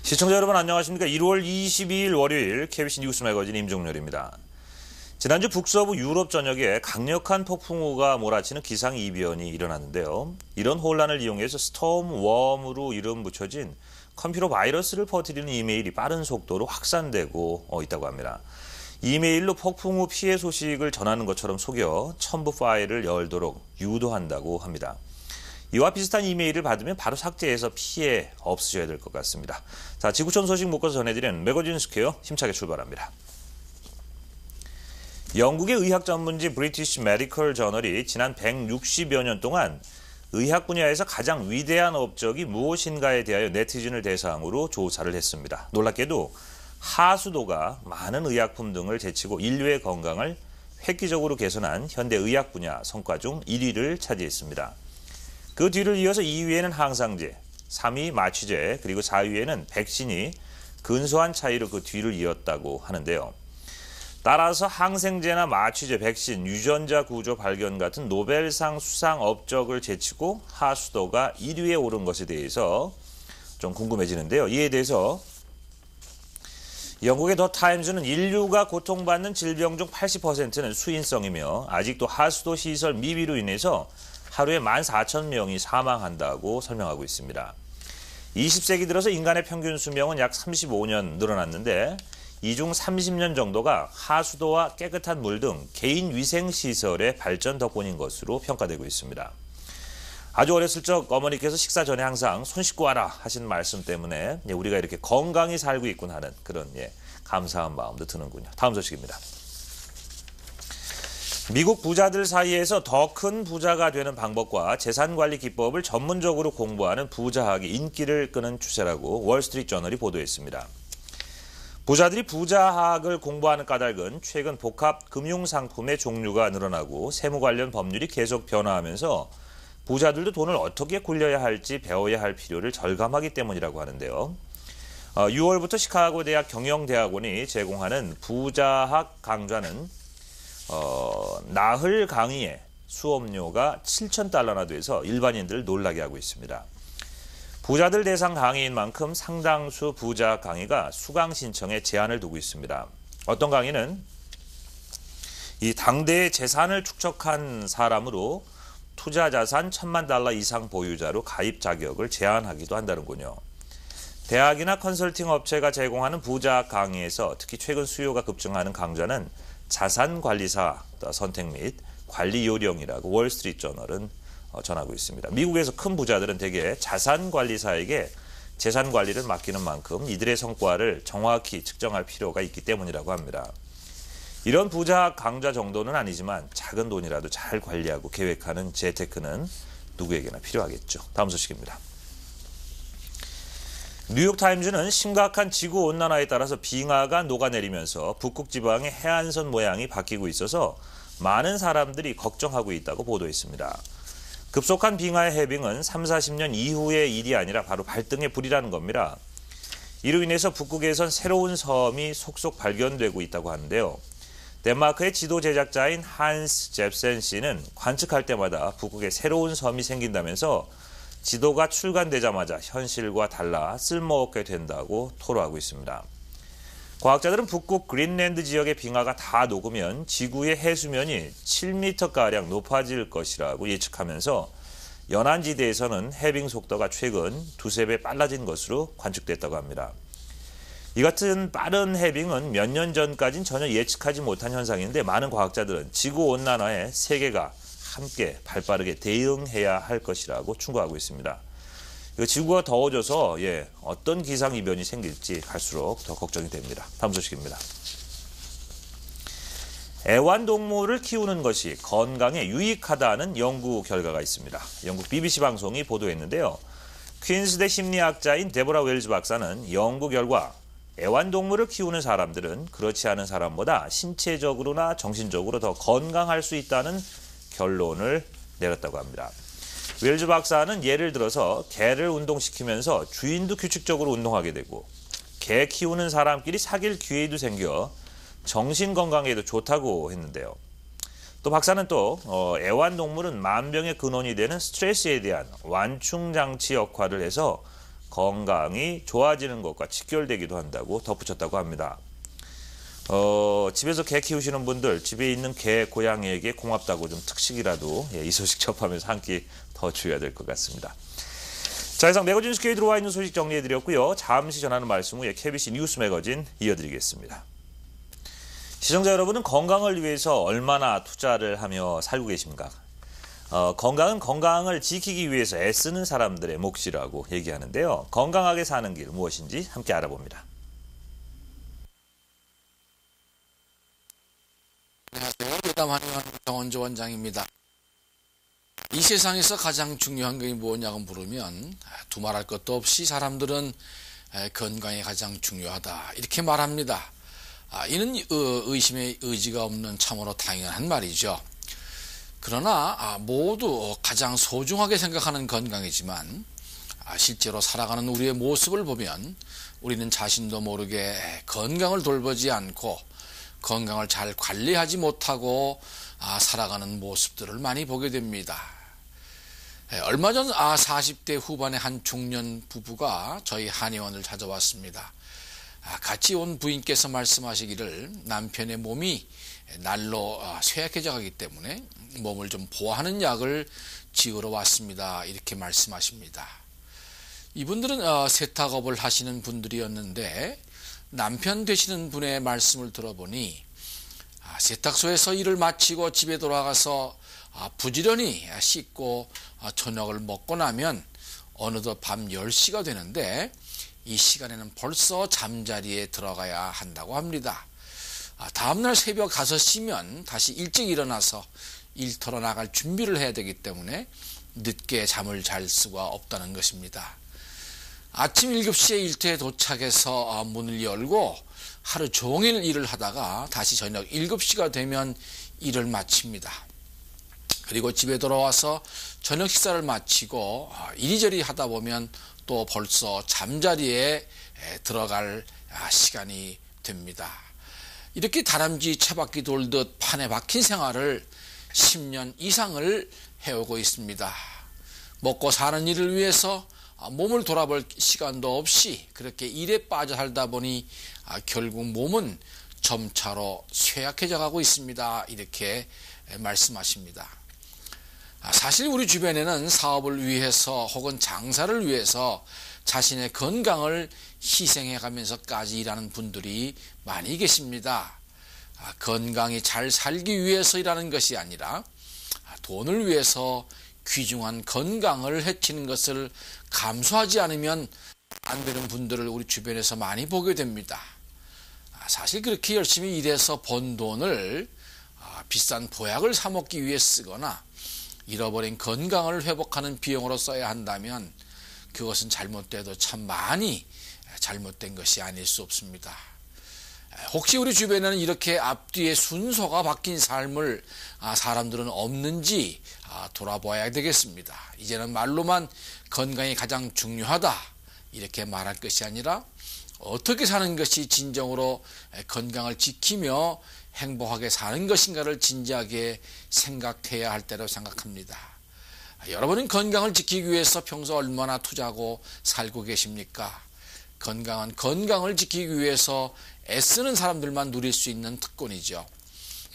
시청자 여러분 안녕하십니까. 1월 22일 월요일 KBC 뉴스 매거진 임종렬입니다. 지난주 북서부 유럽 전역에 강력한 폭풍우가 몰아치는 기상이변이 일어났는데요. 이런 혼란을 이용해서 스톰-웜으로 이름 붙여진 컴퓨터 바이러스를 퍼뜨리는 이메일이 빠른 속도로 확산되고 있다고 합니다. 이메일로 폭풍우 피해 소식을 전하는 것처럼 속여 첨부 파일을 열도록 유도한다고 합니다. 이와 비슷한 이메일을 받으면 바로 삭제해서 피해 없으셔야 될 것 같습니다. 자, 지구촌 소식 묶어서 전해드리는 매거진 스퀘어 힘차게 출발합니다. 영국의 의학 전문지 브리티시 메디컬 저널이 지난 160여 년 동안 의학 분야에서 가장 위대한 업적이 무엇인가에 대하여 네티즌을 대상으로 조사를 했습니다. 놀랍게도 하수도가 많은 의약품 등을 제치고 인류의 건강을 획기적으로 개선한 현대 의학 분야 성과 중 1위를 차지했습니다. 그 뒤를 이어서 2위에는 항상제, 3위 마취제, 그리고 4위에는 백신이 근소한 차이로 그 뒤를 이었다고 하는데요. 따라서 항생제나 마취제, 백신, 유전자 구조 발견 같은 노벨상 수상 업적을 제치고 하수도가 1위에 오른 것에 대해서 좀 궁금해지는데요. 이에 대해서 영국의 더 타임즈는 인류가 고통받는 질병 중 80%는 수인성이며 아직도 하수도 시설 미비로 인해서 하루에 14,000명이 사망한다고 설명하고 있습니다. 20세기 들어서 인간의 평균 수명은 약 35년 늘어났는데 이 중 30년 정도가 하수도와 깨끗한 물 등 개인 위생시설의 발전 덕분인 것으로 평가되고 있습니다. 아주 어렸을 적 어머니께서 식사 전에 항상 손 씻고 와라 하신 말씀 때문에 우리가 이렇게 건강히 살고 있군 하는 그런 감사한 마음도 드는군요. 다음 소식입니다. 미국 부자들 사이에서 더 큰 부자가 되는 방법과 재산관리 기법을 전문적으로 공부하는 부자학이 인기를 끄는 추세라고 월스트리트저널이 보도했습니다. 부자들이 부자학을 공부하는 까닭은 최근 복합 금융상품의 종류가 늘어나고 세무 관련 법률이 계속 변화하면서 부자들도 돈을 어떻게 굴려야 할지 배워야 할 필요를 절감하기 때문이라고 하는데요. 6월부터 시카고 대학 경영대학원이 제공하는 부자학 강좌는 나흘 강의에 수업료가 $7,000나 돼서 일반인들을 놀라게 하고 있습니다. 부자들 대상 강의인 만큼 상당수 부자 강의가 수강 신청에 제한을 두고 있습니다. 어떤 강의는 이 당대의 재산을 축적한 사람으로 투자 자산 $10,000 이상 보유자로 가입 자격을 제한하기도 한다는군요. 대학이나 컨설팅 업체가 제공하는 부자 강의에서 특히 최근 수요가 급증하는 강좌는 자산관리사 선택 및 관리 요령이라고 월스트리트저널은 전하고 있습니다. 미국에서 큰 부자들은 대개 자산관리사에게 재산관리를 맡기는 만큼 이들의 성과를 정확히 측정할 필요가 있기 때문이라고 합니다. 이런 부자 강좌 정도는 아니지만 작은 돈이라도 잘 관리하고 계획하는 재테크는 누구에게나 필요하겠죠. 다음 소식입니다. 뉴욕타임즈는 심각한 지구온난화에 따라서 빙하가 녹아내리면서 북극 지방의 해안선 모양이 바뀌고 있어서 많은 사람들이 걱정하고 있다고 보도했습니다. 급속한 빙하의 해빙은 30-40년 이후의 일이 아니라 바로 발등의 불이라는 겁니다. 이로 인해서 북극에선 새로운 섬이 속속 발견되고 있다고 하는데요. 덴마크의 지도 제작자인 한스 잽센 씨는 관측할 때마다 북극에 새로운 섬이 생긴다면서 지도가 출간되자마자 현실과 달라 쓸모없게 된다고 토로하고 있습니다. 과학자들은 북극 그린랜드 지역의 빙하가 다 녹으면 지구의 해수면이 7m가량 높아질 것이라고 예측하면서 연안지대에서는 해빙 속도가 최근 2~3배 빨라진 것으로 관측됐다고 합니다. 이 같은 빠른 해빙은 몇 년 전까지는 전혀 예측하지 못한 현상인데 많은 과학자들은 지구온난화에 세계가 함께 발빠르게 대응해야 할 것이라고 충고하고 있습니다. 지구가 더워져서 어떤 기상이변이 생길지 갈수록 더 걱정이 됩니다. 다음 소식입니다. 애완동물을 키우는 것이 건강에 유익하다는 연구 결과가 있습니다. 영국 BBC 방송이 보도했는데요. 퀸스대 심리학자인 데보라 웰즈 박사는 연구 결과 애완동물을 키우는 사람들은 그렇지 않은 사람보다 신체적으로나 정신적으로 더 건강할 수 있다는 결론을 내렸다고 합니다. 웰즈 박사는 예를 들어서 개를 운동시키면서 주인도 규칙적으로 운동하게 되고 개 키우는 사람끼리 사귈 기회도 생겨 정신건강에도 좋다고 했는데요. 또 박사는 또 애완동물은 만병의 근원이 되는 스트레스에 대한 완충장치 역할을 해서 건강이 좋아지는 것과 직결되기도 한다고 덧붙였다고 합니다. 집에서 개 키우시는 분들, 집에 있는 개, 고양이에게 고맙다고 좀 특식이라도 이 소식 접하면서 한 끼 더 줘야 될 것 같습니다. 자, 이상 매거진 스케이 들어와 있는 소식 정리해드렸고요. 잠시 전하는 말씀 후에 KBC 뉴스 매거진 이어드리겠습니다. 시청자 여러분은 건강을 위해서 얼마나 투자를 하며 살고 계십니까? 건강은 건강을 지키기 위해서 애쓰는 사람들의 몫이라고 얘기하는데요. 건강하게 사는 길 무엇인지 함께 알아봅니다. 안녕하세요. 대담한의원 정원조 원장입니다. 이 세상에서 가장 중요한 것이 무엇냐고 물으면 두말할 것도 없이 사람들은 건강이 가장 중요하다 이렇게 말합니다. 이는 의심의 의지가 없는 참으로 당연한 말이죠. 그러나 모두 가장 소중하게 생각하는 건강이지만 실제로 살아가는 우리의 모습을 보면 우리는 자신도 모르게 건강을 돌보지 않고 건강을 잘 관리하지 못하고 살아가는 모습들을 많이 보게 됩니다. 얼마 전 40대 후반의 한 중년 부부가 저희 한의원을 찾아왔습니다. 같이 온 부인께서 말씀하시기를 남편의 몸이 날로 쇠약해져 가기 때문에 몸을 좀 보호하는 약을 지으러 왔습니다. 이렇게 말씀하십니다. 이분들은 세탁업을 하시는 분들이었는데 남편 되시는 분의 말씀을 들어보니 세탁소에서 일을 마치고 집에 돌아가서 부지런히 씻고 저녁을 먹고 나면 어느덧 밤 10시가 되는데 이 시간에는 벌써 잠자리에 들어가야 한다고 합니다. 다음날 새벽 5시면 다시 일찍 일어나서 일터로 나갈 준비를 해야 되기 때문에 늦게 잠을 잘 수가 없다는 것입니다. 아침 7시에 일터에 도착해서 문을 열고 하루 종일 일을 하다가 다시 저녁 7시가 되면 일을 마칩니다. 그리고 집에 돌아와서 저녁 식사를 마치고 이리저리 하다 보면 또 벌써 잠자리에 들어갈 시간이 됩니다. 이렇게 다람쥐 채바퀴 돌듯 판에 박힌 생활을 10년 이상을 해오고 있습니다. 먹고 사는 일을 위해서 몸을 돌아볼 시간도 없이 그렇게 일에 빠져 살다 보니 결국 몸은 점차로 쇠약해져 가고 있습니다. 이렇게 말씀하십니다. 사실 우리 주변에는 사업을 위해서 혹은 장사를 위해서 자신의 건강을 희생해 가면서까지 일하는 분들이 많이 계십니다. 건강히 잘 살기 위해서 일하는 것이 아니라 돈을 위해서 귀중한 건강을 해치는 것을 감수하지 않으면 안 되는 분들을 우리 주변에서 많이 보게 됩니다. 사실 그렇게 열심히 일해서 번 돈을 비싼 보약을 사 먹기 위해 쓰거나 잃어버린 건강을 회복하는 비용으로 써야 한다면 그것은 잘못돼도 참 많이 잘못된 것이 아닐 수 없습니다. 혹시 우리 주변에는 이렇게 앞뒤에 순서가 바뀐 삶을 사람들은 없는지 돌아봐야 되겠습니다. 이제는 말로만 건강이 가장 중요하다 이렇게 말할 것이 아니라 어떻게 사는 것이 진정으로 건강을 지키며 행복하게 사는 것인가를 진지하게 생각해야 할 때라고 생각합니다. 여러분은 건강을 지키기 위해서 평소 얼마나 투자하고 살고 계십니까? 건강은 건강을 지키기 위해서 애쓰는 사람들만 누릴 수 있는 특권이죠.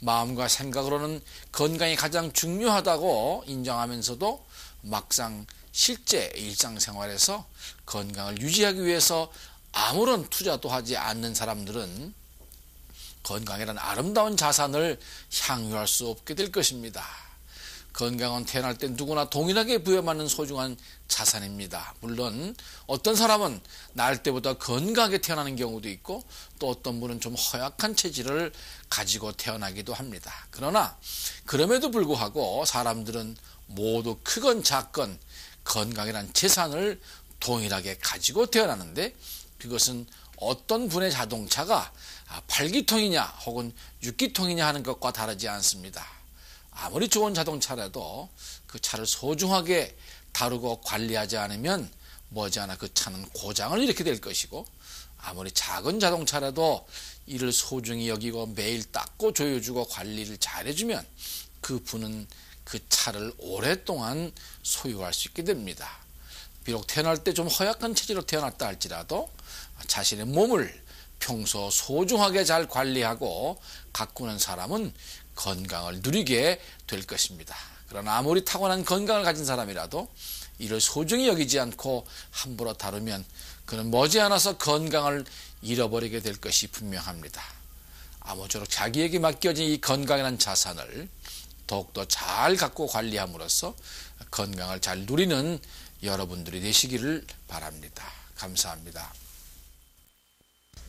마음과 생각으로는 건강이 가장 중요하다고 인정하면서도 막상 실제 일상생활에서 건강을 유지하기 위해서 아무런 투자도 하지 않는 사람들은 건강이란 아름다운 자산을 향유할 수 없게 될 것입니다. 건강은 태어날 때 누구나 동일하게 부여받는 소중한 자산입니다. 물론 어떤 사람은 날 때보다 건강하게 태어나는 경우도 있고 또 어떤 분은 좀 허약한 체질을 가지고 태어나기도 합니다. 그러나 그럼에도 불구하고 사람들은 모두 크건 작건 건강이란 재산을 동일하게 가지고 태어나는데 그것은 어떤 분의 자동차가 8기통이냐 혹은 6기통이냐 하는 것과 다르지 않습니다. 아무리 좋은 자동차라도 그 차를 소중하게 다루고 관리하지 않으면 머지않아 그 차는 고장을 일으키게 될 것이고 아무리 작은 자동차라도 이를 소중히 여기고 매일 닦고 조여주고 관리를 잘해주면 그 분은 그 차를 오랫동안 소유할 수 있게 됩니다. 비록 태어날 때 좀 허약한 체질로 태어났다 할지라도 자신의 몸을 평소 소중하게 잘 관리하고 가꾸는 사람은 건강을 누리게 될 것입니다. 그러나 아무리 타고난 건강을 가진 사람이라도 이를 소중히 여기지 않고 함부로 다루면 그는 머지않아서 건강을 잃어버리게 될 것이 분명합니다. 아무쪼록 자기에게 맡겨진 이 건강이라는 자산을 더욱더 잘 갖고 관리함으로써 건강을 잘 누리는 여러분들이 되시기를 바랍니다. 감사합니다.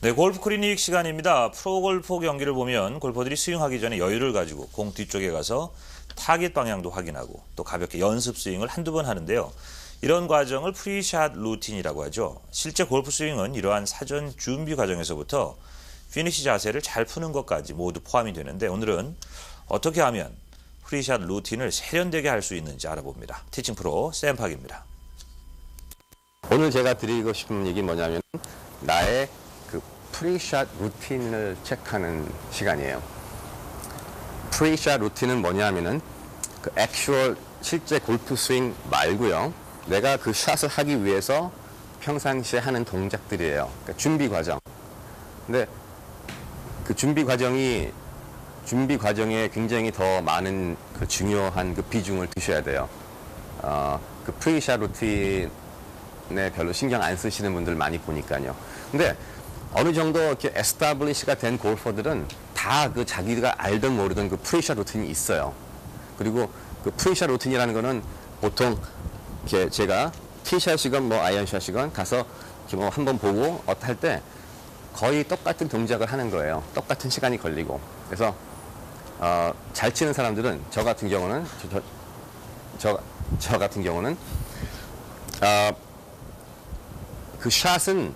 네, 골프 클리닉 시간입니다. 프로골프 경기를 보면 골퍼들이 스윙하기 전에 여유를 가지고 공 뒤쪽에 가서 타깃 방향도 확인하고 또 가볍게 연습 스윙을 한두 번 하는데요. 이런 과정을 프리샷 루틴이라고 하죠. 실제 골프 스윙은 이러한 사전 준비 과정에서부터 피니시 자세를 잘 푸는 것까지 모두 포함이 되는데 오늘은 어떻게 하면 프리샷 루틴을 세련되게 할 수 있는지 알아봅니다. 티칭 프로 샘팍입니다. 오늘 제가 드리고 싶은 얘기 뭐냐면 나의 그 프리샷 루틴을 체크하는 시간이에요. 프리샷 루틴은 뭐냐면은 그 액츄얼 실제 골프 스윙 말고요. 내가 그 샷을 하기 위해서 평상시에 하는 동작들이에요. 그러니까 준비 과정. 근데 그 준비 과정에 굉장히 더 많은 그 중요한 그 비중을 두셔야 돼요. 그 프리샷 루틴에 별로 신경 안 쓰시는 분들 많이 보니까요. 근데 어느 정도 이렇게 에스타블리시가 된 골퍼들은 다 그 자기가 알든 모르든 그 프리샷 루틴이 있어요. 그리고 그 프리샷 루틴이라는 거는 보통 이렇게 제가 티샷이건 뭐 아이언샷이건 가서 이렇게 뭐 한번 보고 할 때 거의 똑같은 동작을 하는 거예요. 똑같은 시간이 걸리고. 그래서 잘 치는 사람들은 저 같은 경우는 그 샷은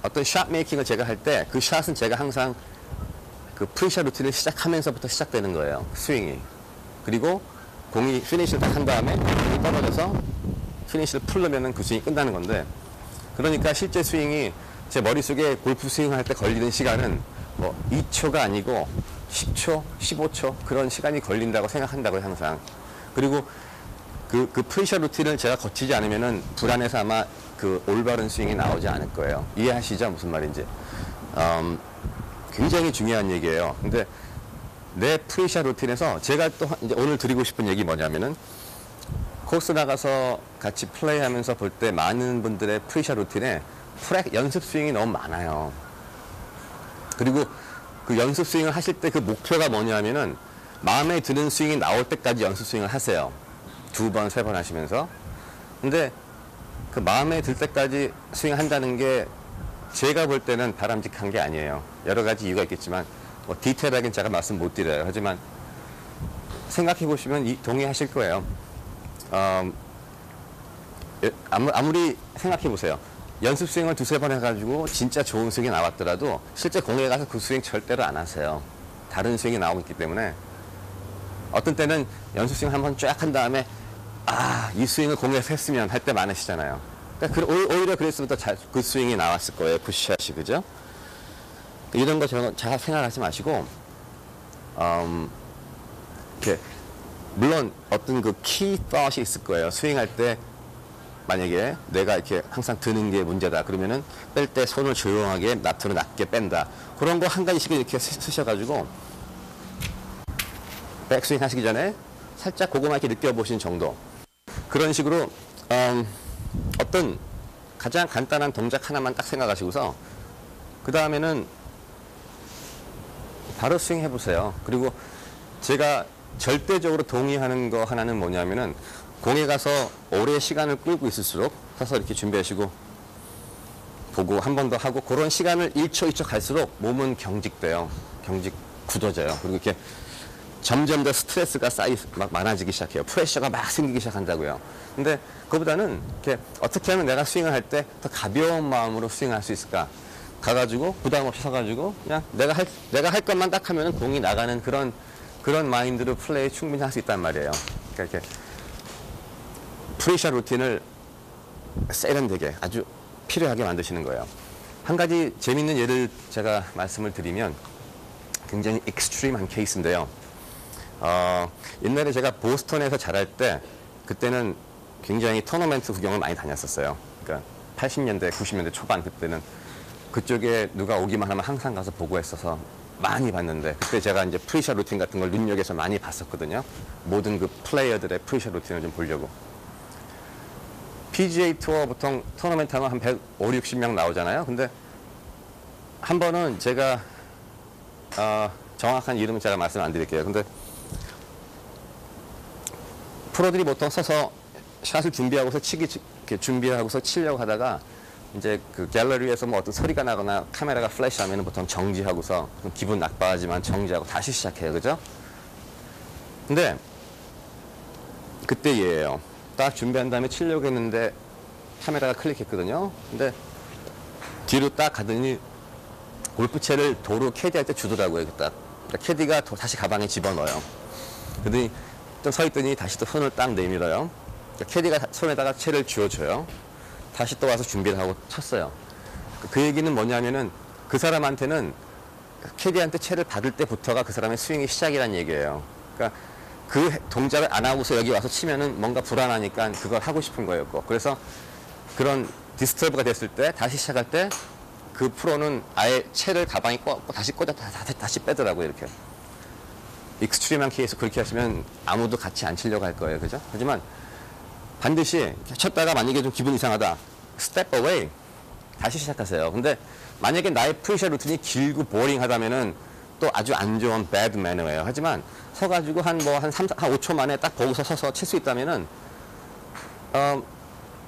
어떤 샷 메이킹을 제가 할 때 그 샷은 제가 항상 그 프리샷 루틴을 시작하면서부터 시작되는 거예요. 스윙이. 그리고 공이 피니시를 딱 한 다음에 공이 떨어져서 피니시를 풀려면은 그 스윙이 끝나는 건데 그러니까 실제 스윙이 제 머릿속에 골프 스윙할 때 걸리는 시간은 뭐 2초가 아니고 10초, 15초 그런 시간이 걸린다고 생각한다고요, 항상. 그리고 그 프리샷 루틴을 제가 거치지 않으면은 불안해서 아마 그 올바른 스윙이 나오지 않을 거예요. 이해하시죠? 무슨 말인지. 굉장히 중요한 얘기예요. 근데 내 프리샷 루틴에서 제가 또 이제 오늘 드리고 싶은 얘기 뭐냐면은 코스 나가서 같이 플레이하면서 볼 때 많은 분들의 프리샷 루틴에 연습 스윙이 너무 많아요. 그리고 그 연습 스윙을 하실 때 그 목표가 뭐냐면은 마음에 드는 스윙이 나올 때까지 연습 스윙을 하세요. 2번, 3번 하시면서. 근데 그 마음에 들 때까지 스윙 한다는 게 제가 볼 때는 바람직한 게 아니에요. 여러 가지 이유가 있겠지만 뭐 디테일하게는 제가 말씀 못 드려요. 하지만 생각해 보시면 동의하실 거예요. 아무리 생각해 보세요. 연습 스윙을 2-3번 해가지고 진짜 좋은 스윙이 나왔더라도 실제 공에 가서 그 스윙 절대로 안 하세요. 다른 스윙이 나오고 있기 때문에 어떤 때는 연습 스윙 한번 쫙 한 다음에 이 스윙을 공에서 했으면 할 때 많으시잖아요. 그러니까 오히려 그랬으면 더 그 스윙이 나왔을 거예요. 푸시샷이. 그죠? 이런 거 잘 생각하지 마시고 이렇게 물론 어떤 그 키 폿이 있을 거예요. 스윙할 때 만약에 내가 이렇게 항상 드는 게 문제다. 그러면은 뺄 때 손을 조용하게 나트로 낮게 뺀다. 그런 거 한 가지씩 이렇게 쓰셔가지고 백스윙 하시기 전에 살짝 그거만 이렇게 느껴보신 정도. 그런 식으로 어떤 가장 간단한 동작 하나만 딱 생각하시고서 그 다음에는 바로 스윙 해보세요. 그리고 제가 절대적으로 동의하는 거 하나는 뭐냐면은 공에 가서 오래 시간을 끌고 있을수록 서서 이렇게 준비하시고 보고 한 번 더 하고 그런 시간을 1초 2초 갈수록 몸은 경직돼요. 굳어져요. 그리고 이렇게 점점 더 스트레스가 막 많아지기 시작해요. 프레셔가 막 생기기 시작한다고요. 근데 그거보다는 이렇게 어떻게 하면 내가 스윙을 할 때 더 가벼운 마음으로 스윙할 수 있을까? 가가지고 부담 없이 서가지고 그냥 내가 할 것만 딱 하면은 공이 나가는 그런 마인드로 플레이 충분히 할 수 있단 말이에요. 그러니까 이렇게 프리샷 루틴을 세련되게 아주 필요하게 만드시는 거예요. 한 가지 재밌는 예를 제가 말씀을 드리면 굉장히 익스트림한 케이스인데요. 옛날에 제가 보스턴에서 자랄 때 그때는 굉장히 토너먼트 구경을 많이 다녔었어요. 그러니까 80년대, 90년대 초반 그때는 그쪽에 누가 오기만 하면 항상 가서 보고 했어서 많이 봤는데 그때 제가 이제 프리샷 루틴 같은 걸 눈여겨서 많이 봤었거든요. 모든 그 플레이어들의 프리샷 루틴을 좀 보려고. PGA 투어 보통 토너먼트 하면 한 150, 60명 나오잖아요. 근데 한 번은 제가 정확한 이름은 제가 말씀 안 드릴게요. 근데 프로들이 보통 서서 샷을 준비하고서 준비하고서 치려고 하다가 이제 그 갤러리에서 뭐 어떤 소리가 나거나 카메라가 플래시하면 보통 정지하고서 기분 나빠하지만 정지하고 다시 시작해요. 그죠? 근데 그때 얘예요. 딱 준비한 다음에 치려고 했는데 카메라가 클릭했거든요. 근데 뒤로 딱 가더니 골프채를 도로 캐디할 때 주더라고요. 딱. 그러니까 캐디가 다시 가방에 집어넣어요. 그러더니 좀 서 있더니 다시 또 손을 딱 내밀어요. 그러니까 캐디가 손에다가 채를 쥐어줘요. 다시 또 와서 준비를 하고 쳤어요. 그 얘기는 뭐냐면은 그 사람한테는 캐디한테 채를 받을 때부터가 그 사람의 스윙이 시작이라는 얘기예요. 그러니까 그 동작을 안 하고서 여기 와서 치면은 뭔가 불안하니까 그걸 하고 싶은 거였고. 그래서 그런 디스터브가 됐을 때 다시 시작할 때 그 프로는 아예 채를 가방에 꽂고 다시 꽂아 다시 빼더라고요. 이렇게. 익스트림한 케이스 그렇게 하시면 아무도 같이 안 치려고 할 거예요. 그죠? 하지만 반드시 쳤다가 만약에 좀 기분 이상하다. step away. 다시 시작하세요. 근데 만약에 나의 프리샷 루틴이 길고 보링하다면은 또 아주 안 좋은 bad manner예요. 하지만 서가지고 한 5초 만에 딱 보고서 서서 칠 수 있다면은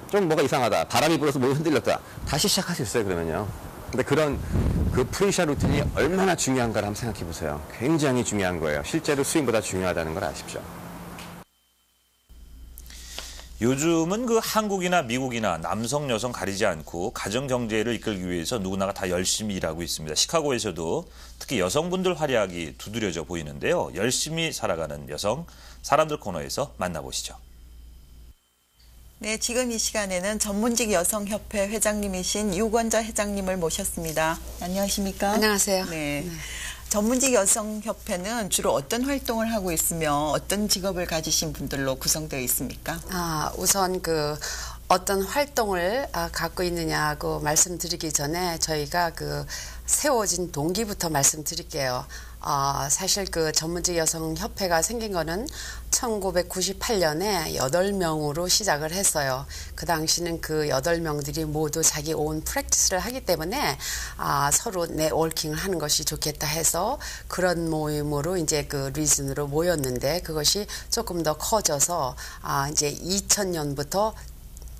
좀 뭐가 이상하다. 바람이 불어서 몸이 흔들렸다. 다시 시작할 수 있어요. 그러면요. 근데 그런 그 프리샷 루틴이 얼마나 중요한가를 한번 생각해 보세요. 굉장히 중요한 거예요. 실제로 스윙보다 중요하다는 걸 아십시오. 요즘은 그 한국이나 미국이나 남성, 여성 가리지 않고 가정 경제를 이끌기 위해서 누구나가 다 열심히 일하고 있습니다. 시카고에서도 특히 여성분들 활약이 두드려져 보이는데요. 열심히 살아가는 여성, 사람들 코너에서 만나보시죠. 네, 지금 이 시간에는 전문직 여성협회 회장님이신 유권자 회장님을 모셨습니다. 안녕하십니까? 안녕하세요. 네. 전문직 여성협회는 주로 어떤 활동을 하고 있으며 어떤 직업을 가지신 분들로 구성되어 있습니까? 우선 어떤 활동을 갖고 있느냐고 말씀드리기 전에 저희가 세워진 동기부터 말씀드릴게요. 사실 전문직 여성협회가 생긴 거는 1998년에 8명으로 시작을 했어요. 그 당시는 그 8명들이 모두 자기 온 프랙티스를 하기 때문에 서로 네트워킹을 하는 것이 좋겠다 해서 그런 모임으로 이제 리즌으로 모였는데 그것이 조금 더 커져서 이제 2000년부터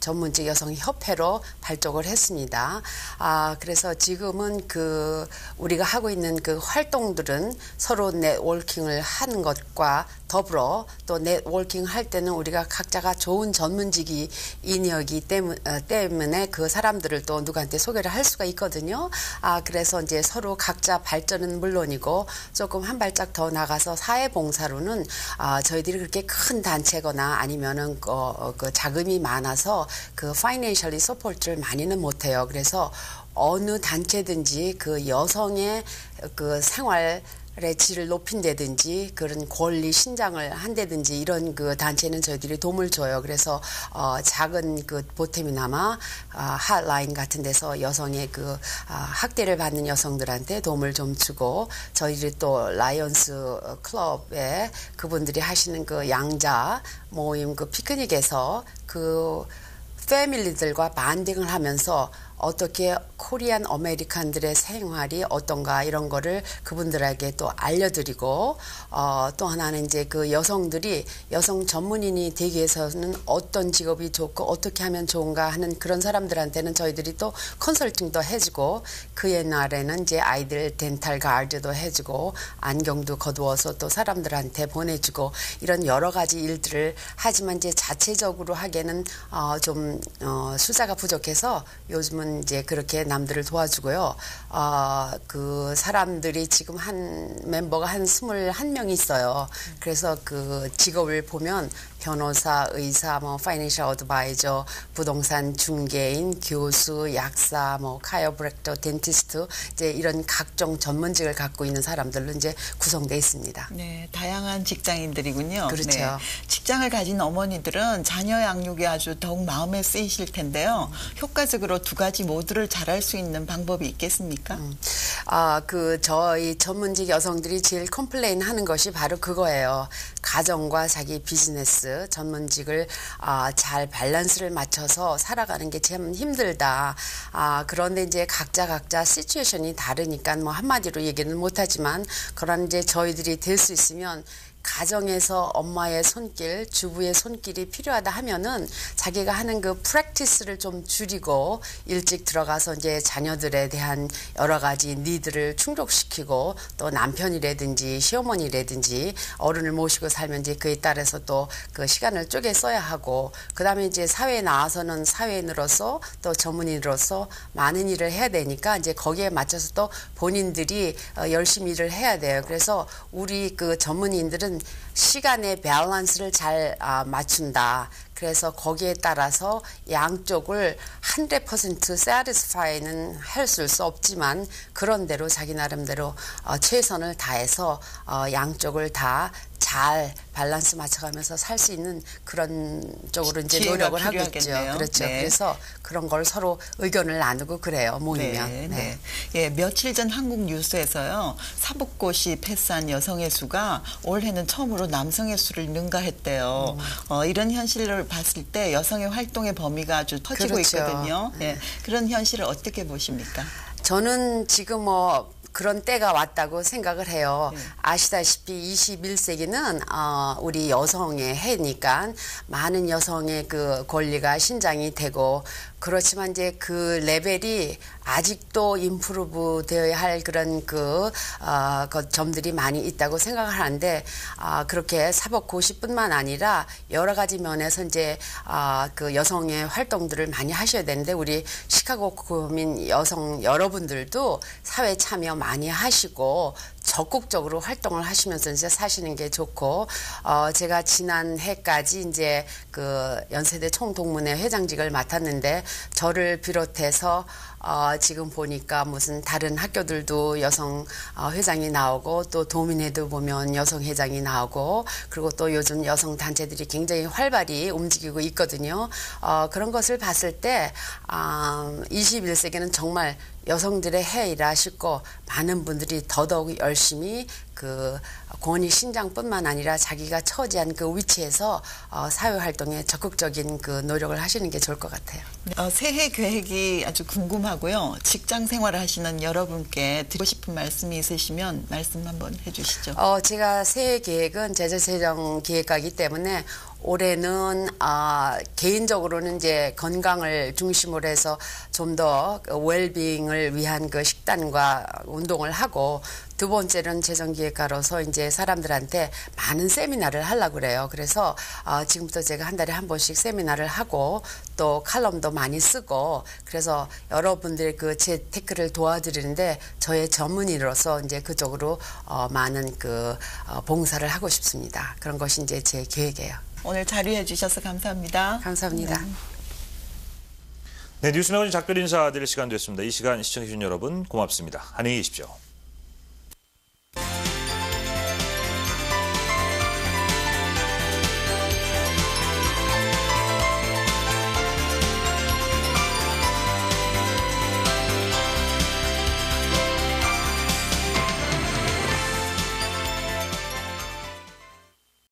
전문직 여성협회로 발족을 했습니다. 그래서 지금은 우리가 하고 있는 활동들은 서로 네트워킹을 하는 것과 더불어 또 네트워킹 할 때는 우리가 각자가 좋은 전문직이 인이었기 때문에 그 사람들을 또 누구한테 소개를 할 수가 있거든요. 그래서 이제 서로 각자 발전은 물론이고 조금 한 발짝 더 나가서 사회봉사로는 저희들이 그렇게 큰 단체거나 아니면은 자금이 많아서 파이낸셜리 서포트를 많이는 못해요. 그래서 어느 단체든지 여성의 생활의 질을 높인다든지 그런 권리 신장을 한다든지 이런 단체는 저희들이 도움을 줘요. 그래서 작은 보탬이나마 핫라인 같은 데서 여성의 학대를 받는 여성들한테 도움을 좀 주고 저희들이 또 라이언스 클럽에 그분들이 하시는 양자 모임 피크닉에서 패밀리들과 반딩을 하면서 어떻게 코리안 아메리칸들의 생활이 어떤가 이런 거를 그분들에게 또 알려드리고 또 하나는 이제 여성들이 여성 전문인이 되기 위해서는 어떤 직업이 좋고 어떻게 하면 좋은가 하는 그런 사람들한테는 저희들이 또 컨설팅도 해주고 그 옛날에는 이제 아이들 덴탈 가드도 해주고 안경도 거두어서 또 사람들한테 보내주고 이런 여러 가지 일들을 하지만 이제 자체적으로 하기에는 좀 수자가 부족해서 요즘은 지금은 이제 그렇게 남들을 도와주고요. 그 사람들이 지금 한 멤버가 한 21명이 있어요. 그래서 그 직업을 보면 변호사, 의사, 뭐 파이낸셜 어드바이저, 부동산 중개인, 교수, 약사, 뭐 카이로프랙터, 덴티스트 이제 이런 각종 전문직을 갖고 있는 사람들로 이제 구성되어 있습니다. 네, 다양한 직장인들이군요. 그렇죠. 네, 직장을 가진 어머니들은 자녀 양육이 아주 더욱 마음에 쓰이실 텐데요. 효과적으로 두 가지 모두를 잘할 수 있는 방법이 있겠습니까? 그 저희 전문직 여성들이 제일 컴플레인 하는 것이 바로 그거예요. 가정과 자기 비즈니스 전문직을 잘 밸런스를 맞춰서 살아가는 게 참 힘들다. 그런데 이제 각자 시츄에이션이 다르니까 뭐 한마디로 얘기는 못하지만 그런 이제 저희들이 될 수 있으면 가정에서 엄마의 손길, 주부의 손길이 필요하다 하면은 자기가 하는 그 프랙티스를 좀 줄이고 일찍 들어가서 이제 자녀들에 대한 여러 가지 니드를 충족시키고 또 남편이라든지 시어머니라든지 어른을 모시고 살면 이제 그에 따라서 또 그 시간을 쪼개 써야 하고 그다음에 이제 사회에 나와서는 사회인으로서 또 전문인으로서 많은 일을 해야 되니까 이제 거기에 맞춰서 또 본인들이 열심히 일을 해야 돼요. 그래서 우리 그 전문인들은 시간의 밸런스를 잘 맞춘다. 그래서 거기에 따라서 양쪽을 100% satisfy는 할 수 없지만 그런대로 자기 나름대로 최선을 다해서 양쪽을 다 잘 밸런스 맞춰가면서 살 수 있는 그런 쪽으로 이제 노력을 하고 있죠. 그렇죠. 네. 그래서 그런 걸 서로 의견을 나누고 그래요. 모이면. 네, 네. 네. 예, 며칠 전 한국 뉴스에서요. 사법고시 패스한 여성의 수가 올해는 처음으로 남성의 수를 능가했대요. 이런 현실을 봤을 때 여성의 활동의 범위가 아주 커지고 그렇죠. 있거든요. 예, 그런 현실을 어떻게 보십니까? 저는 지금 뭐 그런 때가 왔다고 생각을 해요. 아시다시피 21세기는 우리 여성의 해니까 많은 여성의 그 권리가 신장이 되고 그렇지만 이제 그 레벨이 아직도 임프루브 되어야 할 그런 그 점들이 많이 있다고 생각을 하는데 그렇게 사법고시뿐만 아니라 여러 가지 면에서 이제 그 여성의 활동들을 많이 하셔야 되는데 우리 시카고 구민 여성 여러분들도 사회 참여 많이 하시고 적극적으로 활동을 하시면서 이제 사시는 게 좋고 제가 지난 해까지 이제 그 연세대 총동문회 회장직을 맡았는데 저를 비롯해서 지금 보니까 무슨 다른 학교들도 여성 회장이 나오고 또 도민회도 보면 여성 회장이 나오고 그리고 또 요즘 여성 단체들이 굉장히 활발히 움직이고 있거든요. 그런 것을 봤을 때 21세기는 정말 여성들의 해이라 싶고 많은 분들이 더더욱 열심히 그 권위 신장뿐만 아니라 자기가 처지한 그 위치에서 사회활동에 적극적인 그 노력을 하시는 게 좋을 것 같아요. 새해 계획이 아주 궁금하고요. 직장 생활을 하시는 여러분께 드리고 싶은 말씀이 있으시면 말씀 한번 해주시죠. 제가 새해 계획은 제재재정 계획가이기 때문에 올해는 개인적으로는 이제 건강을 중심으로 해서 좀 더 웰빙을 위한 그 식단과 운동을 하고 두 번째는 재정기획가로서 이제 사람들한테 많은 세미나를 하려고 그래요. 그래서 지금부터 제가 한 달에 한 번씩 세미나를 하고 또 칼럼도 많이 쓰고 그래서 여러분들 그 재테크를 도와드리는데 저의 전문의로서 이제 그쪽으로 많은 그 봉사를 하고 싶습니다. 그런 것이 이제 제 계획이에요. 오늘 자료해 주셔서 감사합니다. 감사합니다. 네, 뉴스나우진 작별 인사드릴 시간 됐습니다. 이 시간 시청해주신 여러분 고맙습니다. 안녕히 계십시오.